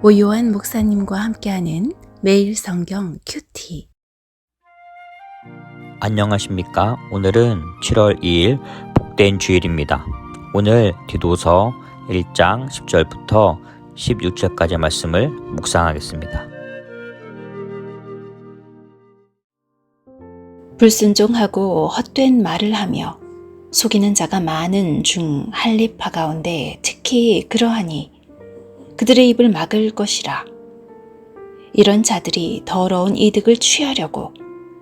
오요한 목사님과 함께하는 매일 성경 큐티. 안녕하십니까? 오늘은 7월 2일 복된 주일입니다. 오늘 디도서 1장 10절부터 16절까지 말씀을 묵상하겠습니다. 불순종하고 헛된 말을 하며 속이는 자가 많은 중 할례파 가운데 특히 그러하니 그들의 입을 막을 것이라. 이런 자들이 더러운 이득을 취하려고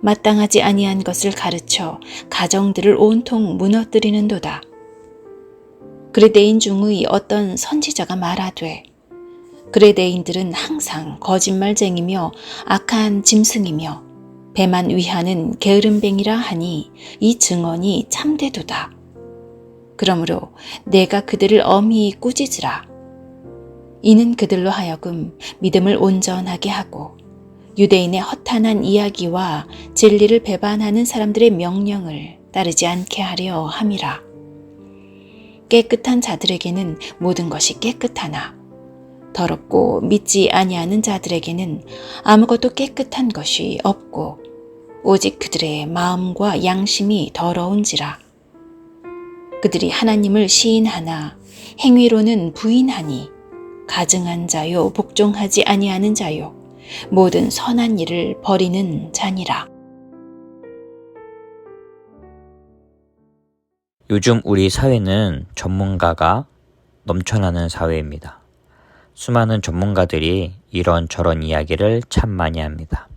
마땅하지 아니한 것을 가르쳐 가정들을 온통 무너뜨리는도다. 그레데인 중의 어떤 선지자가 말하되 그레데인들은 항상 거짓말쟁이며 악한 짐승이며 배만 위하는 게으름뱅이라 하니 이 증언이 참되도다. 그러므로 내가 그들을 엄히 꾸짖으라. 이는 그들로 하여금 믿음을 온전하게 하고 유대인의 허탄한 이야기와 진리를 배반하는 사람들의 명령을 따르지 않게 하려 함이라. 깨끗한 자들에게는 모든 것이 깨끗하나 더럽고 믿지 아니하는 자들에게는 아무것도 깨끗한 것이 없고 오직 그들의 마음과 양심이 더러운지라. 그들이 하나님을 시인하나 행위로는 부인하니 가증한 자요 복종하지 아니하는 자요 모든 선한 일을 버리는 자니라. 요즘 우리 사회는 전문가가 넘쳐나는 사회입니다. 수많은 전문가들이 이런저런 이야기를 참 많이 합니다.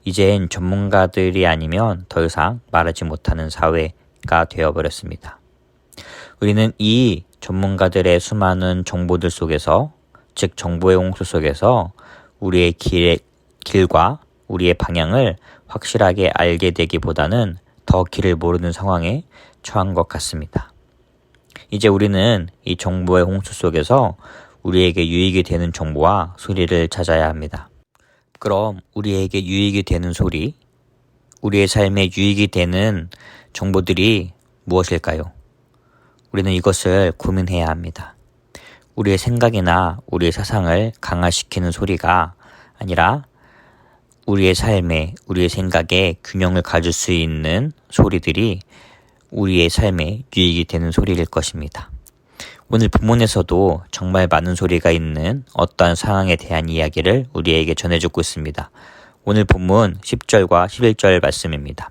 이젠 전문가들이 아니면 더 이상 말하지 못하는 사회가 되어버렸습니다. 우리는 이 전문가들의 수많은 정보들 속에서, 즉 정보의 홍수 속에서 우리의 길과 우리의 방향을 확실하게 알게 되기보다는 더 길을 모르는 상황에 처한 것 같습니다. 이제 우리는 이 정보의 홍수 속에서 우리에게 유익이 되는 정보와 소리를 찾아야 합니다. 그럼 우리에게 유익이 되는 소리, 우리의 삶에 유익이 되는 정보들이 무엇일까요? 우리는 이것을 고민해야 합니다. 우리의 생각이나 우리의 사상을 강화시키는 소리가 아니라 우리의 삶에, 우리의 생각에 균형을 가질 수 있는 소리들이 우리의 삶에 유익이 되는 소리일 것입니다. 오늘 본문에서도 정말 많은 소리가 있는 어떠한 상황에 대한 이야기를 우리에게 전해주고 있습니다. 오늘 본문 10절과 11절 말씀입니다.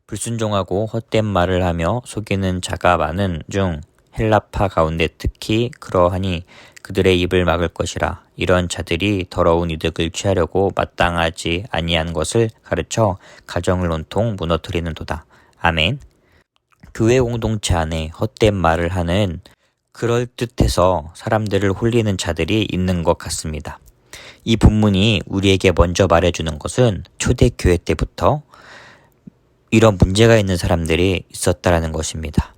불순종하고 헛된 말을 하며 속이는 자가 많은 중 헬라파 가운데 특히 그러하니 그들의 입을 막을 것이라. 이런 자들이 더러운 이득을 취하려고 마땅하지 아니한 것을 가르쳐 가정을 온통 무너뜨리는도다. 아멘. 교회 공동체 안에 헛된 말을 하는 그럴듯해서 사람들을 홀리는 자들이 있는 것 같습니다. 이 본문이 우리에게 먼저 말해주는 것은 초대교회 때부터 이런 문제가 있는 사람들이 있었다라는 것입니다.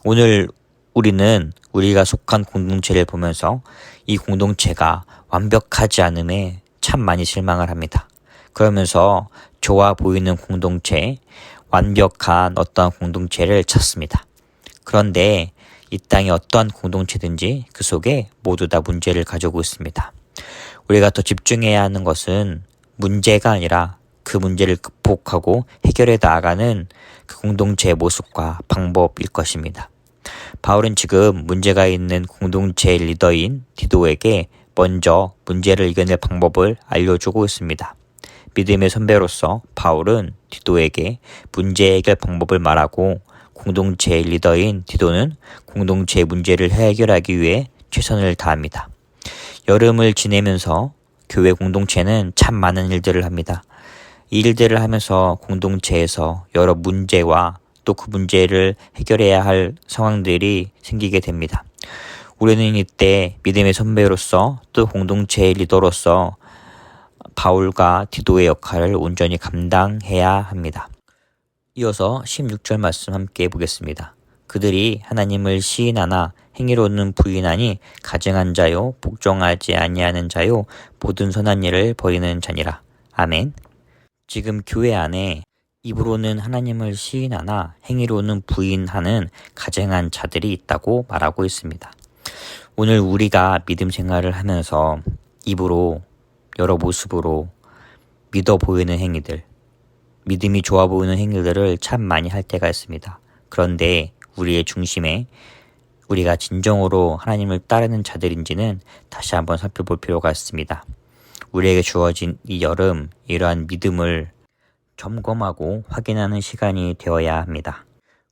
오늘 우리는 우리가 속한 공동체를 보면서 이 공동체가 완벽하지 않음에 참 많이 실망을 합니다. 그러면서 좋아 보이는 공동체, 완벽한 어떠한 공동체를 찾습니다. 그런데 이 땅의 어떠한 공동체든지 그 속에 모두 다 문제를 가지고 있습니다. 우리가 더 집중해야 하는 것은 문제가 아니라 그 문제를 극복하고 해결해 나아가는 그 공동체의 모습과 방법일 것입니다. 바울은 지금 문제가 있는 공동체의 리더인 디도에게 먼저 문제를 이겨낼 방법을 알려주고 있습니다. 믿음의 선배로서 바울은 디도에게 문제 해결 방법을 말하고 공동체의 리더인 디도는 공동체의 문제를 해결하기 위해 최선을 다합니다. 여름을 지내면서 교회 공동체는 참 많은 일들을 합니다. 이 일들을 하면서 공동체에서 여러 문제와 또 그 문제를 해결해야 할 상황들이 생기게 됩니다. 우리는 이때 믿음의 선배로서 또 공동체의 리더로서 바울과 디도의 역할을 온전히 감당해야 합니다. 이어서 16절 말씀 함께 보겠습니다. 그들이 하나님을 시인하나 행위로는 부인하니 가증한 자요 복종하지 아니하는 자요 모든 선한 일을 버리는 자니라. 아멘. 지금 교회 안에 입으로는 하나님을 시인하나 행위로는 부인하는 가증한 자들이 있다고 말하고 있습니다. 오늘 우리가 믿음 생활을 하면서 입으로 여러 모습으로 믿어 보이는 행위들, 믿음이 좋아 보이는 행위들을 참 많이 할 때가 있습니다. 그런데 우리의 중심에 우리가 진정으로 하나님을 따르는 자들인지는 다시 한번 살펴볼 필요가 있습니다. 우리에게 주어진 이 여름, 이러한 믿음을 점검하고 확인하는 시간이 되어야 합니다.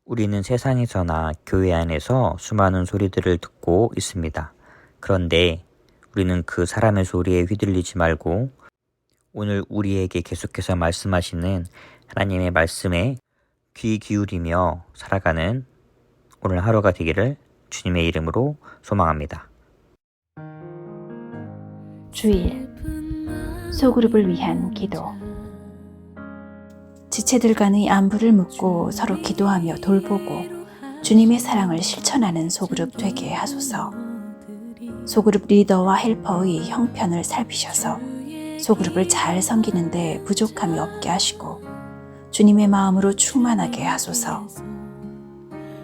우리는 세상에서나 교회 안에서 수많은 소리들을 듣고 있습니다. 그런데 우리는 그 사람의 소리에 휘둘리지 말고 오늘 우리에게 계속해서 말씀하시는 하나님의 말씀에 귀 기울이며 살아가는 오늘 하루가 되기를 주님의 이름으로 소망합니다. 주일 소그룹을 위한 기도. 지체들 간의 안부를 묻고 서로 기도하며 돌보고 주님의 사랑을 실천하는 소그룹 되게 하소서. 소그룹 리더와 헬퍼의 형편을 살피셔서 소그룹을 잘 섬기는데 부족함이 없게 하시고 주님의 마음으로 충만하게 하소서.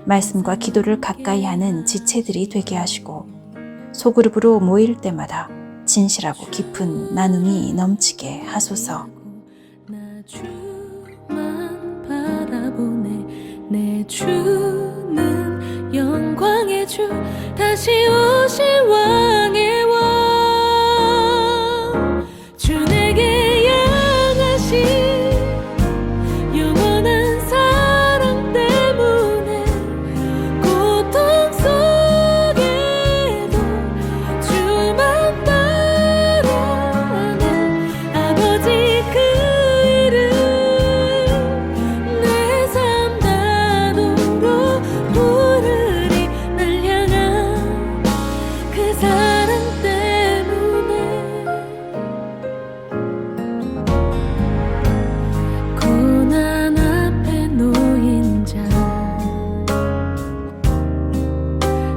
말씀과 기도를 가까이 하는 지체들이 되게 하시고 소그룹으로 모일 때마다 진실하고 깊은 나눔이 넘치게 하소서. 내 주는 영광의 주, 다시 오실 왕의 왕. 주 내게 향하신 영원한 사랑 때문에 고통 속에도 주만 바라는 아버지 그 이름, 내 삶 다도록 부르리. 날 향한 그 사랑 때문에 고난 앞에 놓인 자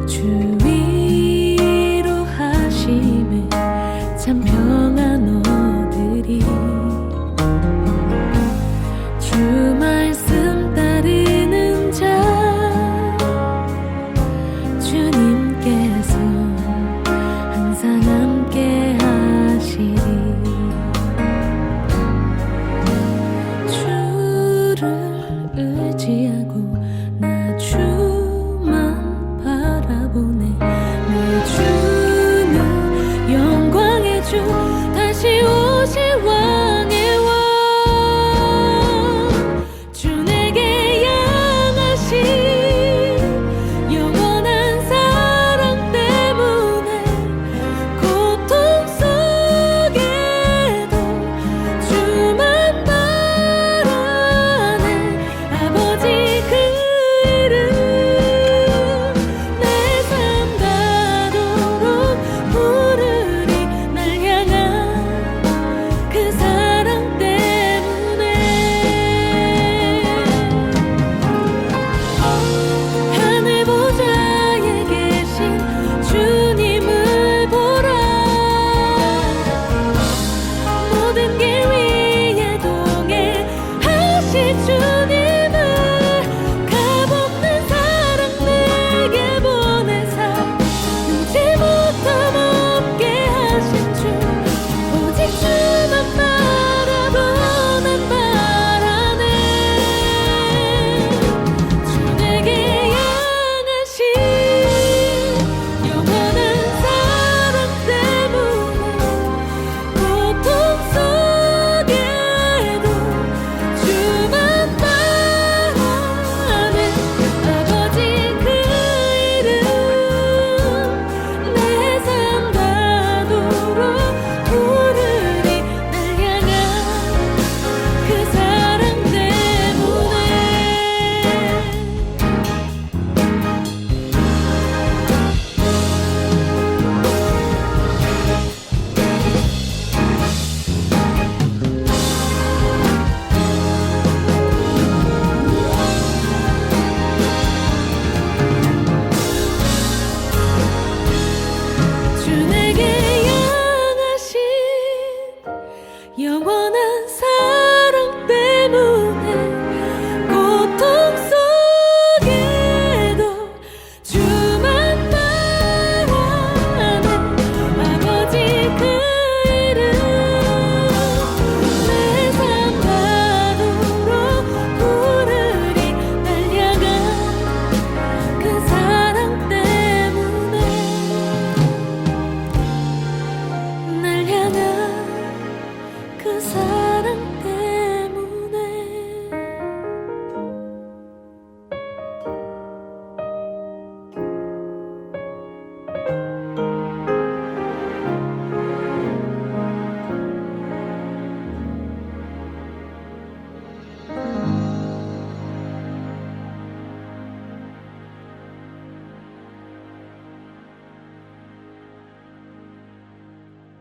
주 위로하심에 참 평안 얻으리. 주 말씀 따르는 자 주님께서 항상 함께 하시리. 주를 의지하고 나 주만 바라보네. 내 주는 영광의 주, 다시 오실 왕의 왕. 주 내게 향하신 영원한 사랑 때문에 고통 속에도 주만 바라네. 아버지 그 이름, 내 삶 다도록 부르리. 날 향한 그 사랑